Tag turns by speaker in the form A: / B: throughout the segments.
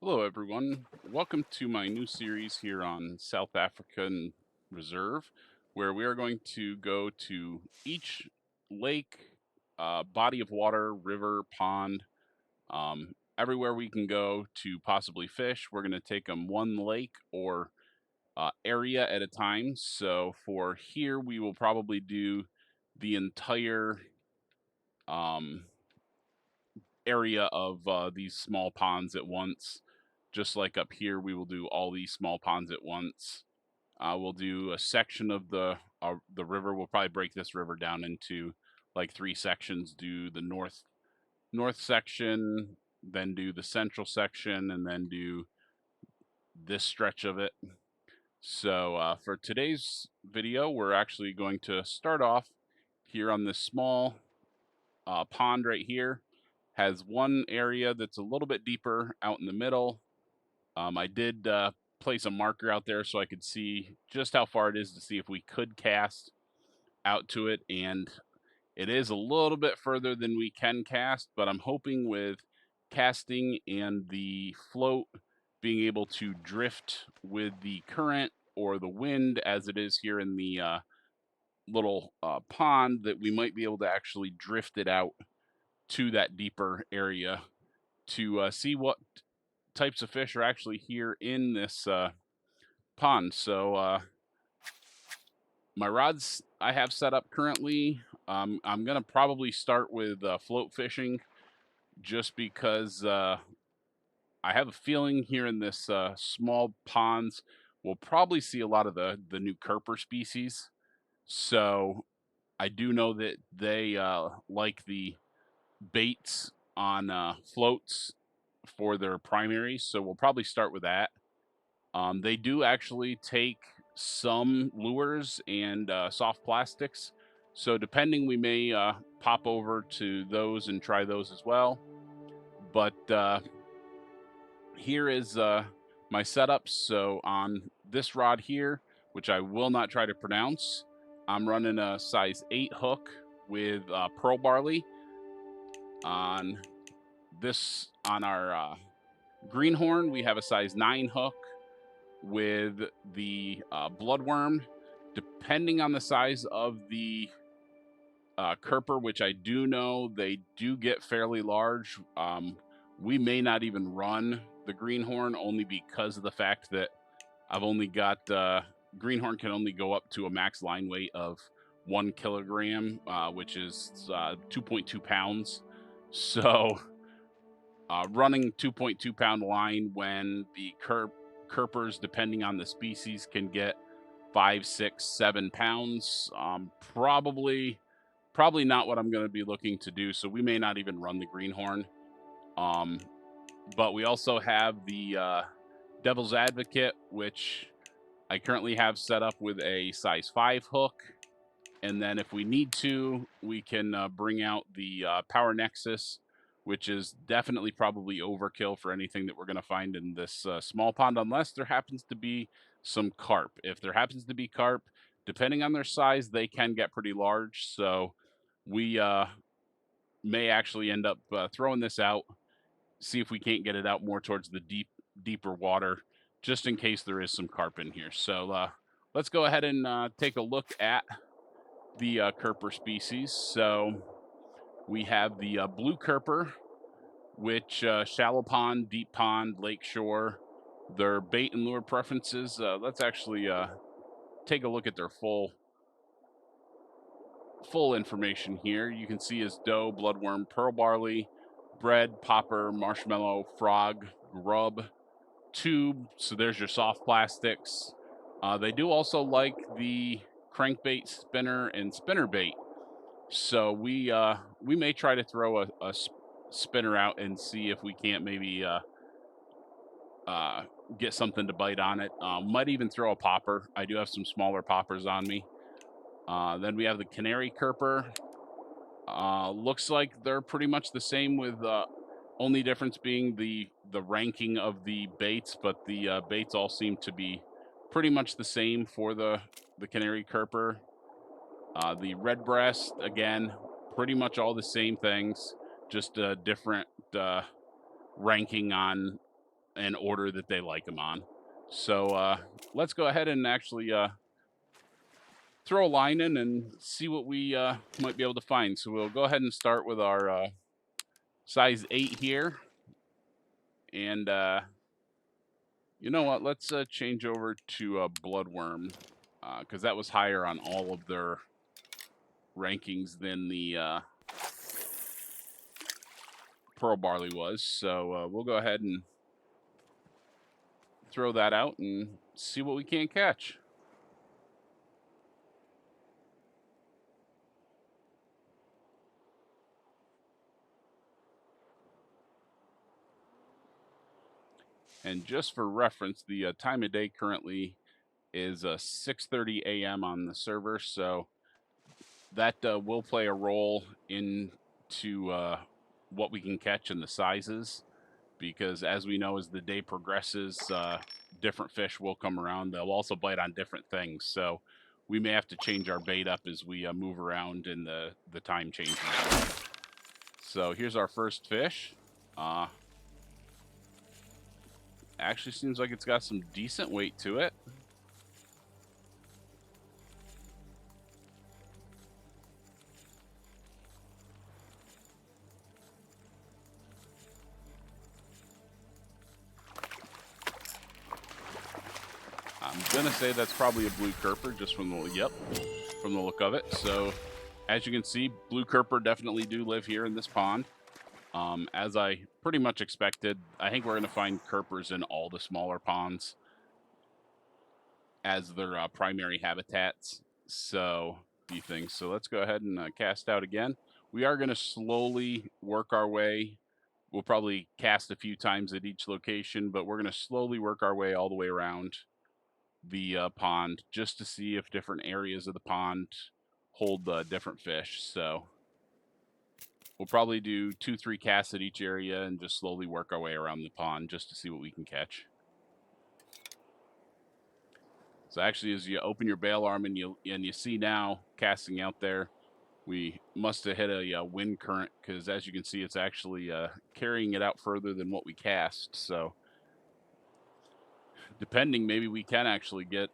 A: Hello, everyone. Welcome to my new series here on South African Reserve, where we are going to go to each lake, body of water, river, pond, everywhere we can go to possibly fish. We're going to take them one lake or area at a time. So for here, we will probably do the entire um, area of these small ponds at once. Just like up here, we will do all these small ponds at once. We'll do a section of the river. We'll probably break this river down into like three sections. Do the north section, then do the central section, and then do this stretch of it. So for today's video, we're actually going to start off here on this small pond right here. Has one area that's a little bit deeper out in the middle. I did place a marker out there so I could see just how far it is to see if we could cast out to it. And it is a little bit further than we can cast, but I'm hoping with casting and the float being able to drift with the current or the wind as it is here in the little pond that we might be able to actually drift it out to that deeper area to see what types of fish are actually here in this pond. So my rods I have set up currently. I'm gonna probably start with float fishing, just because I have a feeling here in this small ponds we'll probably see a lot of the new Kerper species. So I do know that they like the baits on floats for their primaries, so we'll probably start with that. They do actually take some lures and soft plastics. So, depending, we may pop over to those and try those as well. But here is my setup. So, on this rod here, which I will not try to pronounce, I'm running a size 8 hook with pearl barley. On on our greenhorn, we have a size 9 hook with the bloodworm. Depending on the size of the Kerper, which I do know they do get fairly large, we may not even run the greenhorn only because of the fact that I've only got greenhorn can only go up to a max line weight of 1 kilogram, which is 2.2 pounds. So running 2.2 pound line when the Kerpers, depending on the species, can get 5, 6, 7 pounds. Probably not what I'm going to be looking to do. So we may not even run the greenhorn. Um, but we also have the Devil's Advocate, which I currently have set up with a size 5 hook. And then if we need to, we can bring out the Power Nexus, which is definitely probably overkill for anything that we're going to find in this small pond, unless there happens to be some carp. If there happens to be carp, depending on their size, they can get pretty large. So we may actually end up throwing this out, see if we can't get it out more towards the deeper water, just in case there is some carp in here. So let's go ahead and take a look at the Kerper species. So we have the blue Kerper, which shallow pond, deep pond, lake shore. Their bait and lure preferences. Let's actually take a look at their full information here. You can see is doe, bloodworm, pearl barley, bread, popper, marshmallow, frog, grub, tube. So there's your soft plastics. They do also like the crankbait, spinner, and spinner bait. So we may try to throw a spinner out and see if we can't maybe get something to bite on it. Might even throw a popper. I do have some smaller poppers on me. Then we have the canary Kerper. Looks like they're pretty much the same, with only difference being the ranking of the baits, but the baits all seem to be pretty much the same for the canary Kerper. The red breast, again, pretty much all the same things, just a different ranking on an order that they like them on. So let's go ahead and actually throw a line in and see what we might be able to find. So we'll go ahead and start with our size 8 here. And you know what? Let's change over to Bloodworm because that was higher on all of their rankings than the Pearl Barley was. So we'll go ahead and throw that out and see what we can catch. And just for reference, the time of day currently is 6:30 a.m. on the server, so that will play a role into what we can catch and the sizes, because as we know, as the day progresses, different fish will come around. They'll also bite on different things, so we may have to change our bait up as we move around and the time changes. So here's our first fish. Actually seems like it's got some decent weight to it. I'm gonna say that's probably a blue kerper just from the from the look of it. So as you can see, blue kerper definitely do live here in this pond. As I pretty much expected, I think we're gonna find kerpers in all the smaller ponds as their primary habitats. So few things. So let's go ahead and cast out again. We are gonna slowly work our way. We'll probably cast a few times at each location, but we're gonna slowly work our way all the way around the pond just to see if different areas of the pond hold different fish. So we'll probably do 2-3 casts at each area and just slowly work our way around the pond just to see what we can catch. So actually, as you open your bail arm and you see now casting out there, we must have hit a wind current, because as you can see, it's actually carrying it out further than what we cast. So depending, maybe we can actually get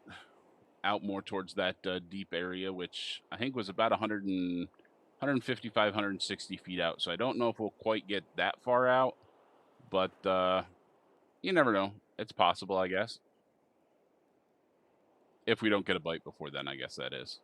A: out more towards that deep area, which I think was about 155, 160 feet out. So I don't know if we'll quite get that far out, but you never know. It's possible, I guess. If we don't get a bite before then, I guess that is.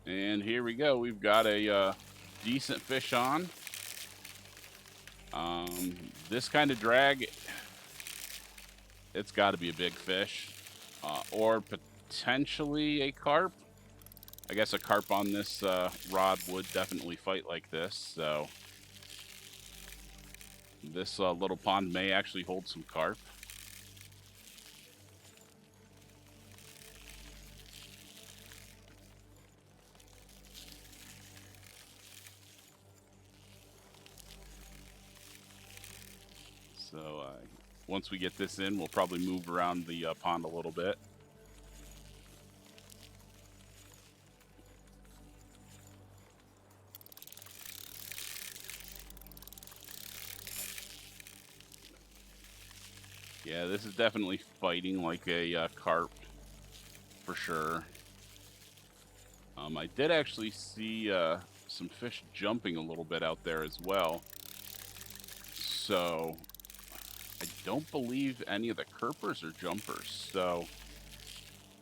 A: And here we go. We've got a decent fish on. This kind of drag, it's got to be a big fish, or potentially a carp. I guess a carp on this rod would definitely fight like this. So this little pond may actually hold some carp. So once we get this in, we'll probably move around the pond a little bit. Yeah, this is definitely fighting like a carp for sure. I did actually see some fish jumping a little bit out there as well. So I don't believe any of the kerpers are jumpers. So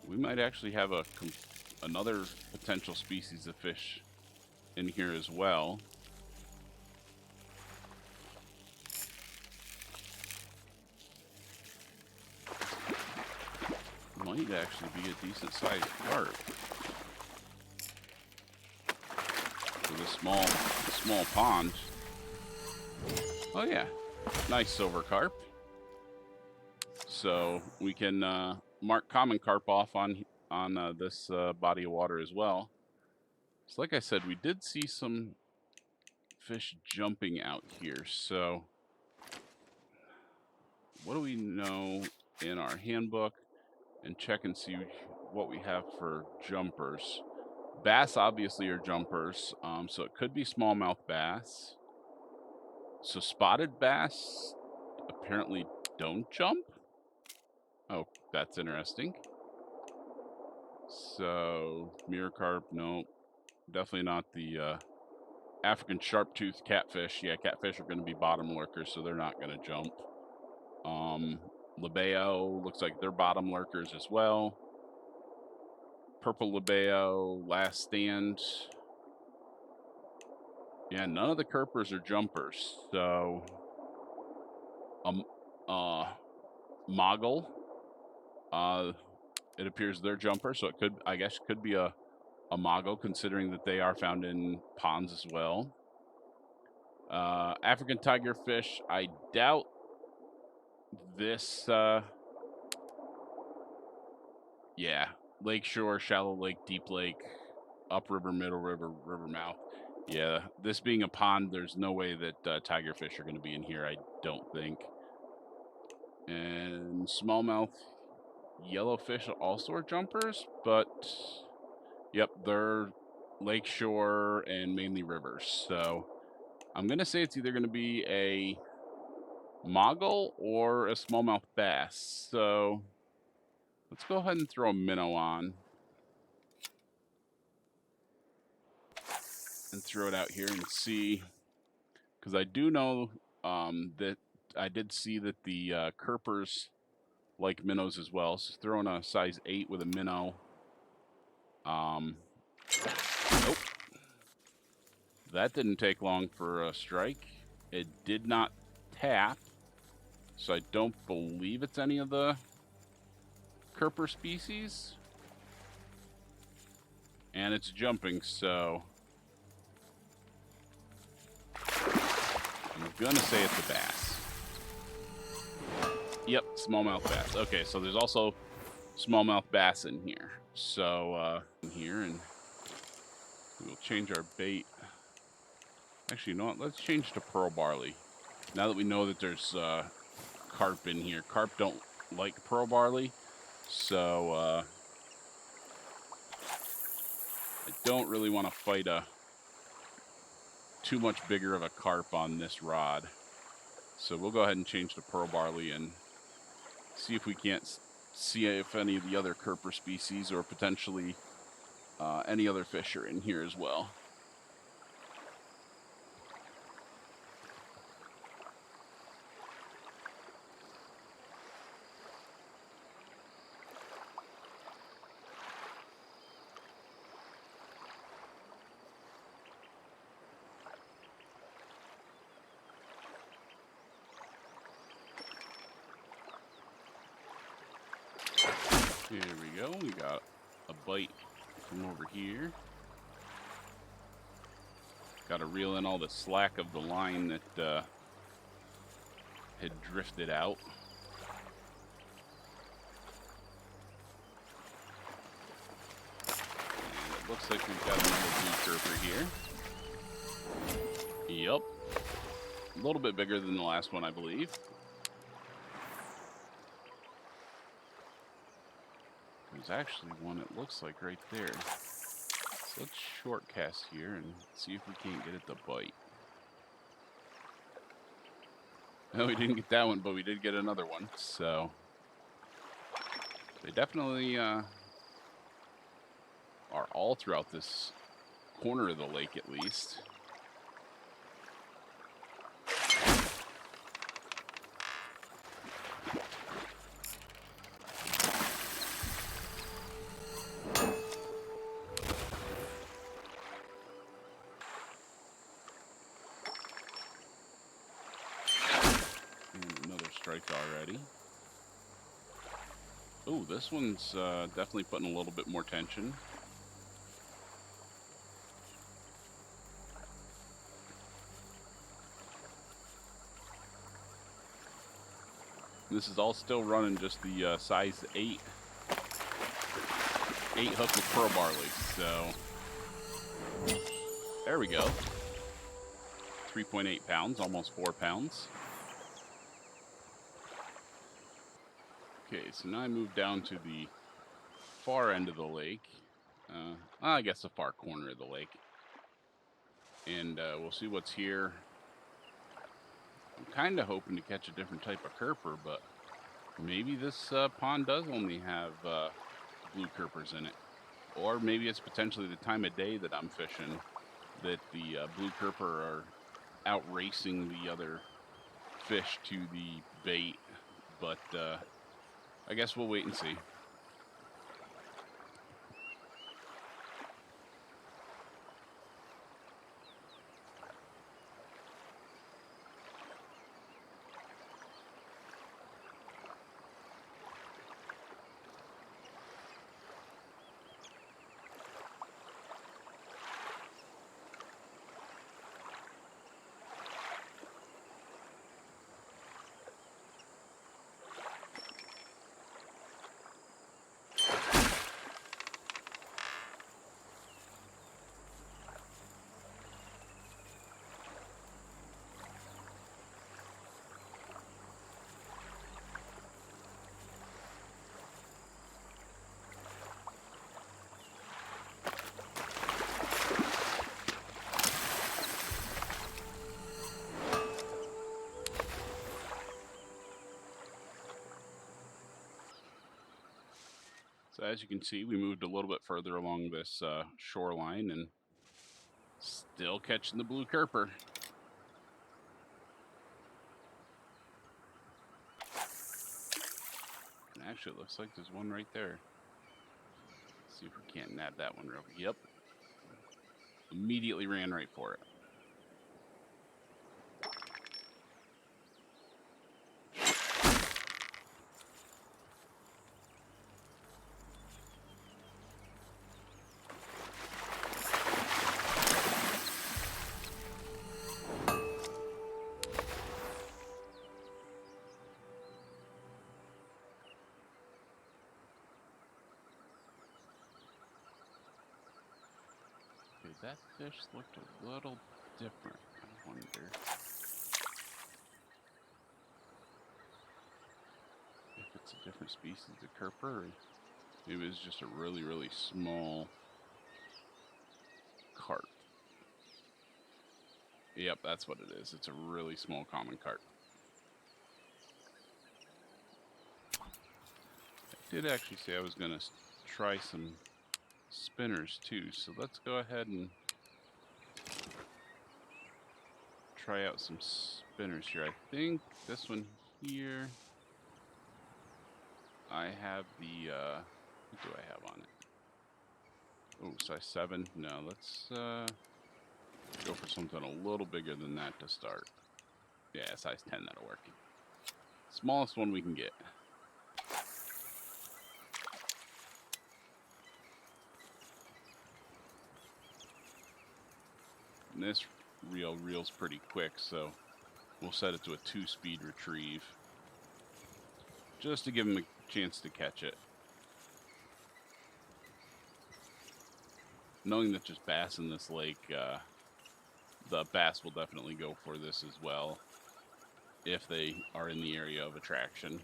A: we might actually have another potential species of fish in here as well. Might actually be a decent sized carp. With a small pond. Oh yeah, nice silver carp. So we can mark common carp off on this body of water as well. So like I said, we did see some fish jumping out here. So what do we know in our handbook? And check and see what we have for jumpers. Bass obviously are jumpers, so it could be smallmouth bass. So spotted bass apparently don't jump. Oh, that's interesting. So mirror carp, no, definitely not the African sharp-toothed catfish. Yeah, catfish are going to be bottom lurkers, so they're not going to jump. Labeo looks like they're bottom lurkers as well. Purple labeo, last stand. Yeah, none of the Kerpers are jumpers. So, Moggle, it appears they're jumpers. So it could, I guess, could be a Moggle, considering that they are found in ponds as well. African tigerfish, I doubt this. Yeah, lakeshore, shallow lake, deep lake, upriver, middle river, river mouth. Yeah, this being a pond, there's no way that tigerfish are going to be in here, I don't think. And smallmouth yellowfish also are jumpers, but yep, they're lakeshore and mainly rivers. So I'm going to say it's either going to be a moggle or a smallmouth bass. So let's go ahead and throw a minnow on and throw it out here and see, because I do know that I did see that the Kerpers like minnows as well. So throwing a size 8 with a minnow. Nope. That didn't take long for a strike. It did not tap, so I don't believe it's any of the Kerper species. And it's jumping, so I'm gonna say it's a bass. Yep, smallmouth bass. Okay, so there's also smallmouth bass in here. So in here, and we'll change our bait. Actually, you know what? Let's change to pearl barley. Now that we know that there's carp in here. Carp don't like pearl barley, so I don't really want to fight too much bigger of a carp on this rod. So we'll go ahead and change to pearl barley and see if we can't see if any of the other Kerper species or potentially any other fish are in here as well. Here we go. We got a bite from over here. Got to reel in all the slack of the line that had drifted out. And it looks like we've got another blue Kerper here. Yup. A little bit bigger than the last one, I believe. There's actually one it looks like right there. So let's short cast here and see if we can't get it to bite. No, we didn't get that one, but we did get another one. So they definitely are all throughout this corner of the lake, at least. Strike already. Oh, this one's definitely putting a little bit more tension. This is all still running just the size 8 hook with pearl barley. So there we go. 3.8 pounds, almost 4 pounds. Okay, so now I move down to the far end of the lake. I guess the far corner of the lake. And we'll see what's here. I'm kind of hoping to catch a different type of kerper, but maybe this pond does only have blue kerpers in it. Or maybe it's potentially the time of day that I'm fishing that the blue kerper are outracing the other fish to the bait. But I guess we'll wait and see. So as you can see, we moved a little bit further along this shoreline and still catching the blue kerper. And actually, it looks like there's one right there. Let's see if we can't nab that one real quick. Yep. Immediately ran right for it. Okay, that fish looked a little different. I wonder if it's a different species of kerper, or maybe it's just a really, really small carp. Yep, that's what it is. It's a really small common carp. I did actually say I was going to try some spinners too, so let's go ahead and try out some spinners here. I think this one here, I have the, what do I have on it? Oh, size 7. No, let's go for something a little bigger than that to start. Yeah, size 10, that'll work. Smallest one we can get. And this reels pretty quick, so we'll set it to a 2-speed retrieve, just to give him a chance to catch it. Knowing that there's bass in this lake, the bass will definitely go for this as well, if they are in the area of attraction.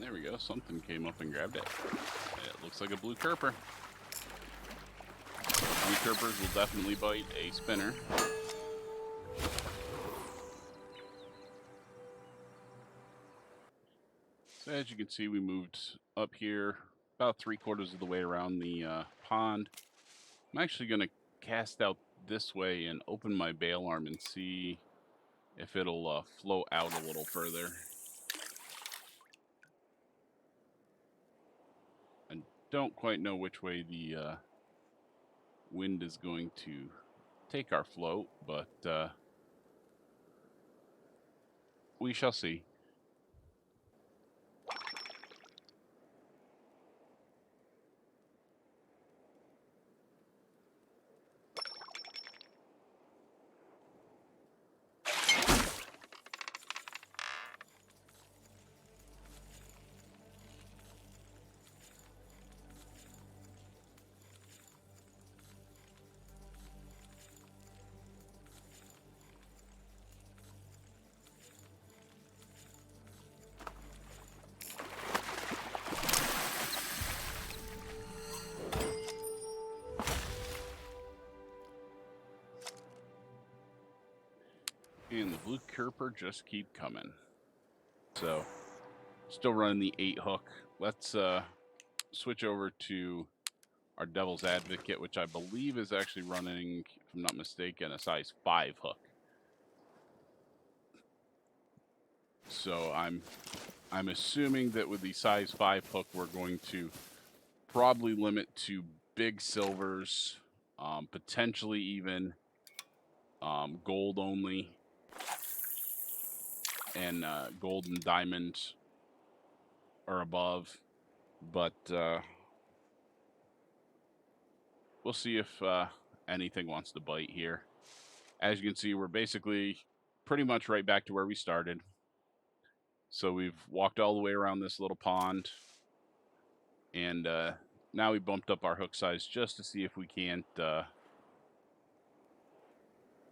A: There we go. Something came up and grabbed it. It looks like a blue kerper. Blue kerpers will definitely bite a spinner. So as you can see, we moved up here about 3/4 of the way around the pond. I'm actually going to cast out this way and open my bail arm and see if it'll flow out a little further. I don't quite know which way the wind is going to take our float, but we shall see. And the blue kerper just keep coming. So, still running the 8 hook. Let's switch over to our Devil's Advocate, which I believe is actually running, if I'm not mistaken, a size 5 hook. So I'm assuming that with the size 5 hook, we're going to probably limit to big silvers, potentially even gold only, and gold and diamond or above. But we'll see if anything wants to bite here. As you can see, we're basically pretty much right back to where we started. So we've walked all the way around this little pond, and now we bumped up our hook size just to see if we can't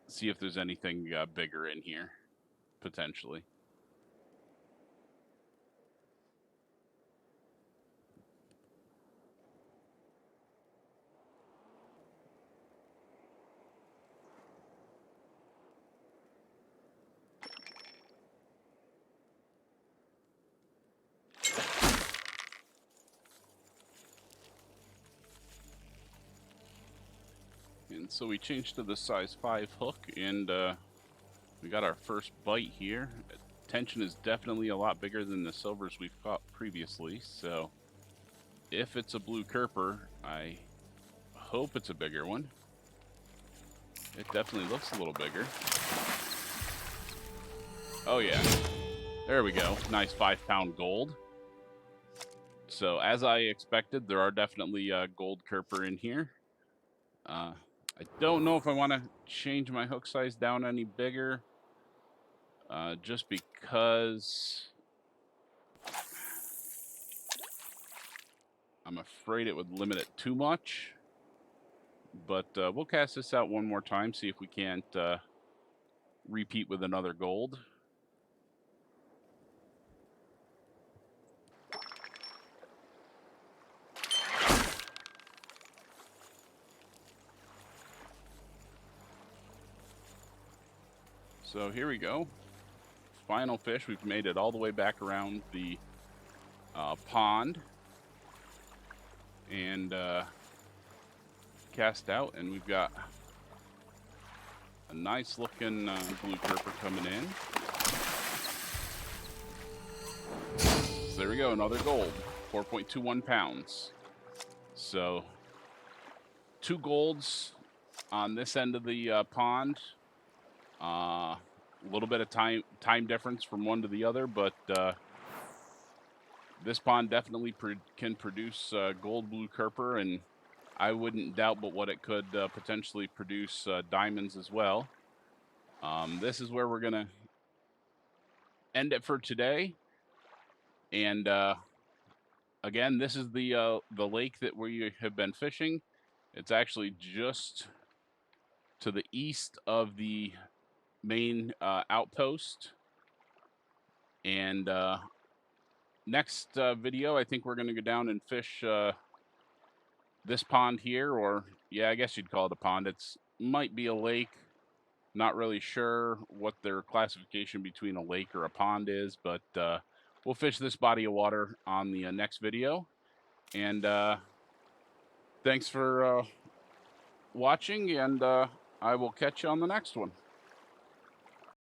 A: see if there's anything bigger in here, potentially. And so we changed to the size 5 hook, and we got our first bite here. Tension is definitely a lot bigger than the silvers we've caught previously, so if it's a blue kerper, I hope it's a bigger one. It definitely looks a little bigger. Oh yeah, there we go. Nice 5-pound gold. So as I expected, there are definitely gold kerper in here. I don't know if I want to change my hook size down any bigger, just because I'm afraid it would limit it too much. But we'll cast this out one more time, see if we can't repeat with another gold. So here we go. Final fish. We've made it all the way back around the pond. And cast out, and we've got a nice looking blue kerper coming in. So there we go, another gold, 4.21 pounds. So 2 golds on this end of the pond. A little bit of time difference from one to the other, but this pond definitely can produce gold blue kerper, and I wouldn't doubt but what it could potentially produce diamonds as well. This is where we're going to end it for today. And again, this is the lake that we have been fishing. It's actually just to the east of the main outpost. And next video, I think we're going to go down and fish this pond here, or yeah, I guess you'd call it a pond. It's might be a lake. Not really sure what their classification between a lake or a pond is, but we'll fish this body of water on the next video. And thanks for watching, and I will catch you on the next one.